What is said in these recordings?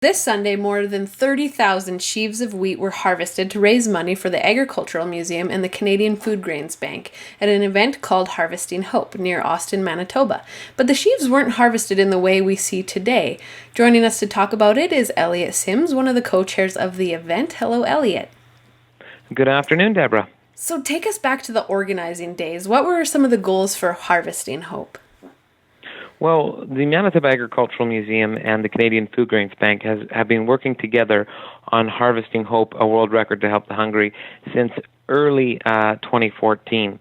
This Sunday, more than 30,000 sheaves of wheat were harvested to raise money for the Agricultural Museum and the Canadian Foodgrains Bank at an event called Harvesting Hope near Austin, Manitoba. But the sheaves weren't harvested in the way we see today. Joining us to talk about it is Elliot Sims, one of the co-chairs of the event. Hello, Elliot. Good afternoon, Deborah. So take us back to the organizing days. What were some of the goals for Harvesting Hope? Well, the Manitoba Agricultural Museum and the Canadian Foodgrains Bank have been working together on Harvesting Hope, a world record to help the hungry, since early 2014.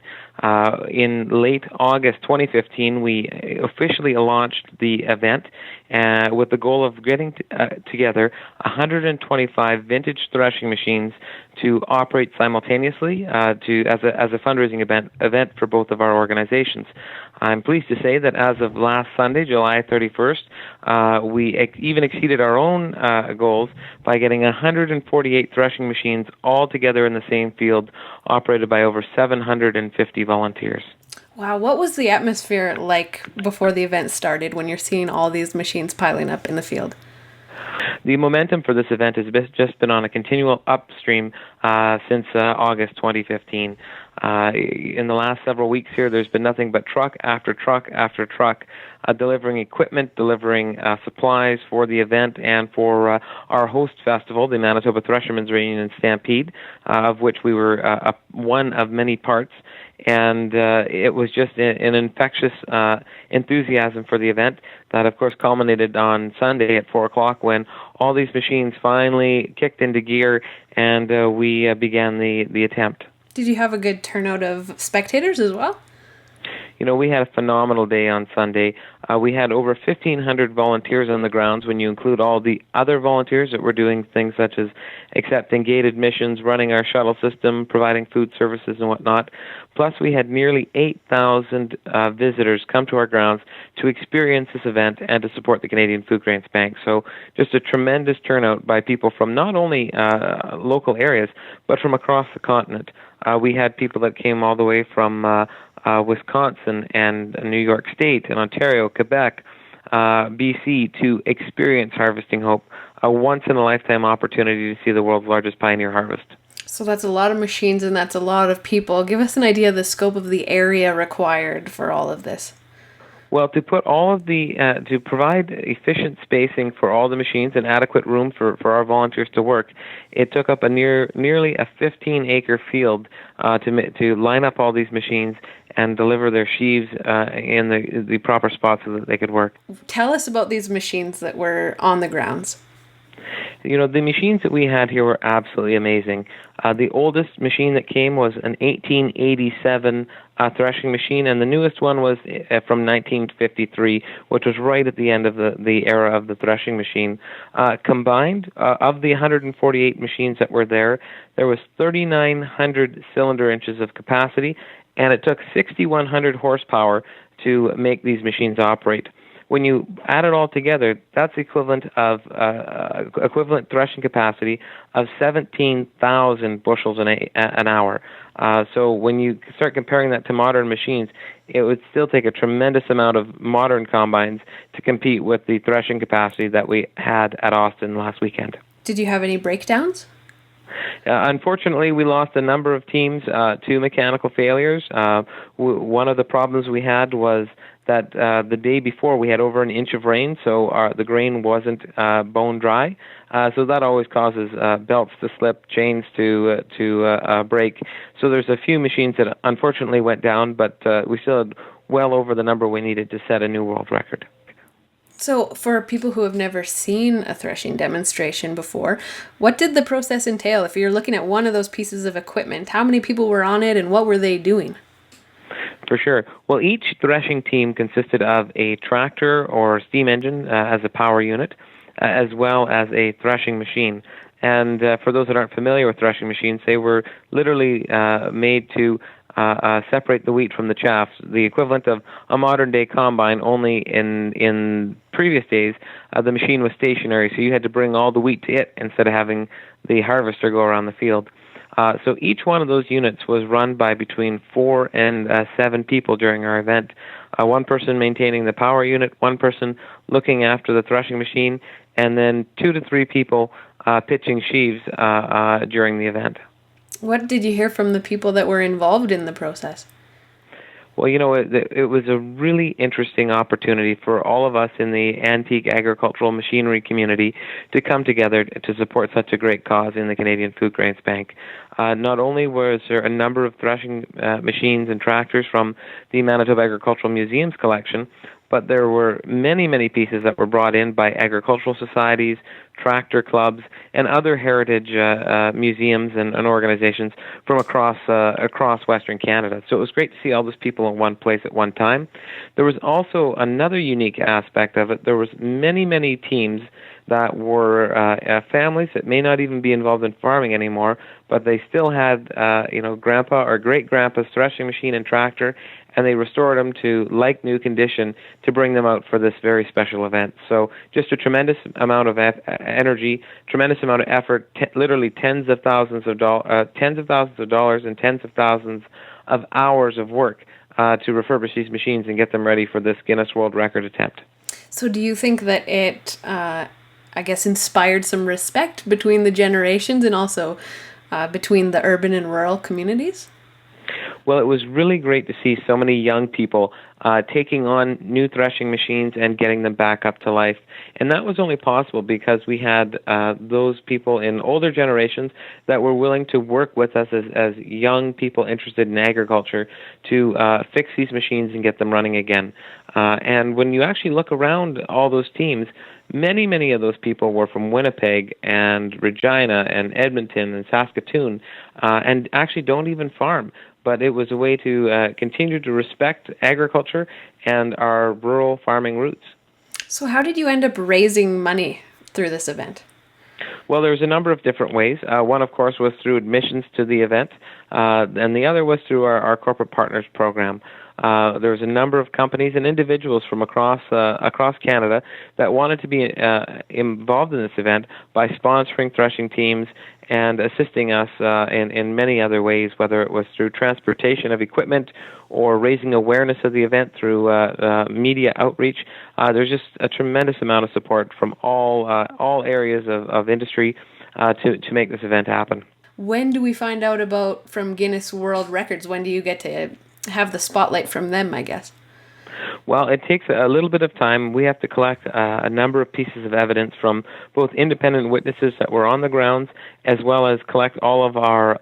In late August 2015, we officially launched the event with the goal of getting together 125 vintage threshing machines to operate simultaneously as a fundraising event for both of our organizations. I'm pleased to say that as of last Sunday, July 31st, we even exceeded our own goals by getting 148 threshing machines all together in the same field, operated by over 750 volunteers. Wow, what was the atmosphere like before the event started when you're seeing all these machines piling up in the field? The momentum for this event has just been on a continual upstream since August 2015. In the last several weeks here, there's been nothing but truck after truck after truck delivering equipment, delivering supplies for the event and for our host festival, the Manitoba Threshermen's Reunion and Stampede, of which we were one of many parts. And it was just an infectious enthusiasm for the event that, of course, culminated on Sunday at 4 o'clock when all these machines finally kicked into gear and we began the attempt. Did you have a good turnout of spectators as well? You know, we had a phenomenal day on Sunday. We had over 1,500 volunteers on the grounds when you include all the other volunteers that were doing things such as accepting gate admissions, running our shuttle system, providing food services and whatnot. Plus, we had nearly 8,000 visitors come to our grounds to experience this event and to support the Canadian Foodgrains Bank. So just a tremendous turnout by people from not only local areas, but from across the continent. We had people that came all the way from Wisconsin and New York State and Ontario, Quebec, BC to experience Harvesting Hope, a once-in-a-lifetime opportunity to see the world's largest pioneer harvest. So that's a lot of machines and that's a lot of people. Give us an idea of the scope of the area required for all of this. Well, to put all of to provide efficient spacing for all the machines and adequate room for our volunteers to work, it took up nearly a 15-acre field to line up all these machines and deliver their sheaves in the proper spots so that they could work. Tell us about these machines that were on the grounds. You know, the machines that we had here were absolutely amazing. The oldest machine that came was an 1887 threshing machine, and the newest one was from 1953, which was right at the end of the era of the threshing machine. Combined, of the 148 machines that were there was 3,900 cylinder inches of capacity, and it took 6,100 horsepower to make these machines operate. When you add it all together, that's equivalent threshing capacity of 17,000 bushels an hour. So when you start comparing that to modern machines, it would still take a tremendous amount of modern combines to compete with the threshing capacity that we had at Austin last weekend. Did you have any breakdowns? Unfortunately, we lost a number of teams to mechanical failures. One of the problems we had was that the day before we had over an inch of rain, so the grain wasn't bone dry. So that always causes belts to slip, chains to break. So there's a few machines that unfortunately went down, but we still had well over the number we needed to set a new world record. So for people who have never seen a threshing demonstration before, what did the process entail? If you're looking at one of those pieces of equipment, how many people were on it and what were they doing? For sure. Well, each threshing team consisted of a tractor or steam engine as a power unit, as well as a threshing machine. And for those that aren't familiar with threshing machines, they were literally made to separate the wheat from the chaff. The equivalent of a modern-day combine, only in previous days, the machine was stationary, so you had to bring all the wheat to it instead of having the harvester go around the field. So each one of those units was run by between 4 and 7 people during our event. One person maintaining the power unit, one person looking after the threshing machine, and then 2 to 3 people pitching sheaves during the event. What did you hear from the people that were involved in the process? Well, it was a really interesting opportunity for all of us in the antique agricultural machinery community to come together to support such a great cause in the Canadian Foodgrains Bank. Not only was there a number of threshing machines and tractors from the Manitoba Agricultural Museum's collection, but there were many, many pieces that were brought in by agricultural societies, tractor clubs, and other heritage museums and organizations from across Western Canada. So it was great to see all those people in one place at one time. There was also another unique aspect of it. There was many, many teams that were families that may not even be involved in farming anymore, but they still had, grandpa or great-grandpa's threshing machine and tractor, and they restored them to like-new condition to bring them out for this very special event. So just a tremendous amount of energy, tremendous amount of effort, literally tens of thousands of dollars and tens of thousands of hours of work to refurbish these machines and get them ready for this Guinness World Record attempt. So do you think that it, inspired some respect between the generations and also between the urban and rural communities? Well, it was really great to see so many young people taking on new threshing machines and getting them back up to life. And that was only possible because we had those people in older generations that were willing to work with us as young people interested in agriculture to fix these machines and get them running again. And when you actually look around all those teams, many of those people were from Winnipeg and Regina and Edmonton and Saskatoon and actually don't even farm. But it was a way to continue to respect agriculture and our rural farming roots. So how did you end up raising money through this event? Well, there's a number of different ways. One, of course, was through admissions to the event, and the other was through our Corporate Partners program. There was a number of companies and individuals from across Canada that wanted to be involved in this event by sponsoring threshing teams and assisting us in many other ways, whether it was through transportation of equipment or raising awareness of the event through media outreach. There's just a tremendous amount of support from all areas of industry to make this event happen. When do we find out from Guinness World Records? When do you get to have the spotlight from them, I guess? Well, it takes a little bit of time. We have to collect a number of pieces of evidence from both independent witnesses that were on the grounds, as well as collect all of our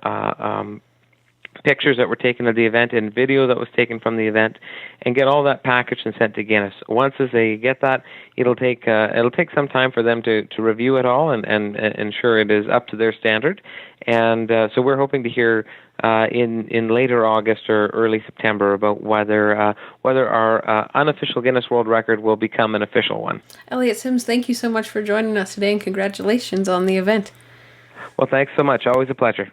pictures that were taken of the event and video that was taken from the event, and get all that packaged and sent to Guinness. Once as they get that, it'll take some time for them to review it all and ensure it is up to their standard. And so we're hoping to hear in later August or early September about whether our unofficial Guinness World Record will become an official one. Elliot Sims, thank you so much for joining us today, and congratulations on the event. Well, thanks so much. Always a pleasure.